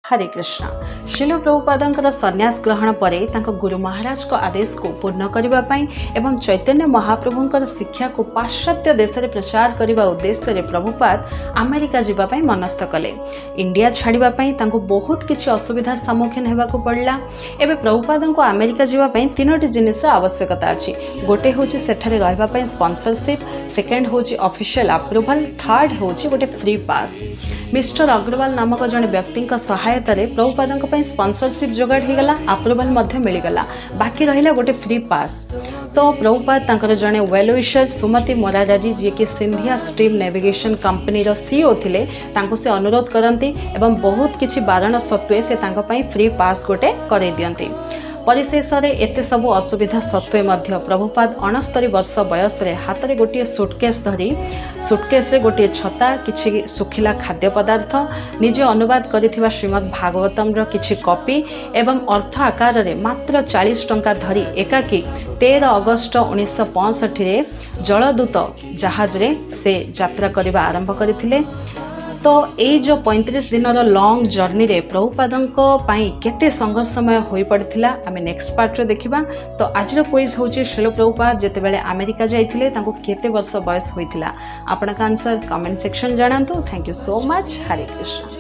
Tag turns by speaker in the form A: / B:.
A: हरे कृष्ण। शिल प्रभुपाद सन्यास ग्रहण पर गुरु महाराज को आदेश को पूर्ण करने एवं चैतन्य महाप्रभुंकर शिक्षा को पाश्चात्य देश में प्रचार करने उद्देश्य रे प्रभुपाद अमेरिका जावाई मनस्थ कले। इंडिया छाड़ापी बहुत किसी असुविधार सम्मुखीन होगा पड़ा। एवं प्रभुपाद को अमेरिका जावाई तीनोटी जिनिस आवश्यकता अच्छी। गोटे हूँ सेठारे रही स्पॉन्सरशिप, सेकेंड हूँ ऑफिशियल अप्रूवल, थर्ड हूँ गोटे फ्री पास। मिस्टर अग्रवाल नामक जड़े व्यक्ति सहायता प्रभुपाद स्पॉन्सरशिप जोगाड़ होगला, अप्रूवल मिलगला, बाकी रहा गोटे फ्री पास। तो प्रभुपाद जड़े वेल विशर सुमति मोराराजी जी कि Scindia steam navigation company CEO थिले, से अनुरोध करती एवं बहुत किसी बारण सत्वे से फ्री पास गोटे कर दियंती। परिशेष में एत सब असुविधा सत्वे मध्य प्रभुपाद 69 वर्ष बयस हाथ में गोटे सुटकेस धरी, सुटकेस गोटे छता, किछि सुखिला खाद्य पदार्थ, निजे अनुवाद करिथिबा श्रीमद् भागवतम किछि कॉपी एवं अर्थ आकार में मात्र 40 टंका धरी एकाकी 13 अगस्ट 1965 जलदूत जहाज रे से यात्रा करने आरंभ करथिले। तो ये जो 35 दिन लॉन्ग जर्नी रे प्रभुपादों केते संघर्षमय हो पड़ा आम नेक्स्ट पार्ट रे देखिबा। तो आज क्विज हूँ शिल प्रभुपाद जिते बेले अमेरिका जाइथिले तांको केते वर्ष बयस होइथिला। आपनका आंसर कमेंट सेक्शन जणांतु। Thank you so much. Hare Krishna.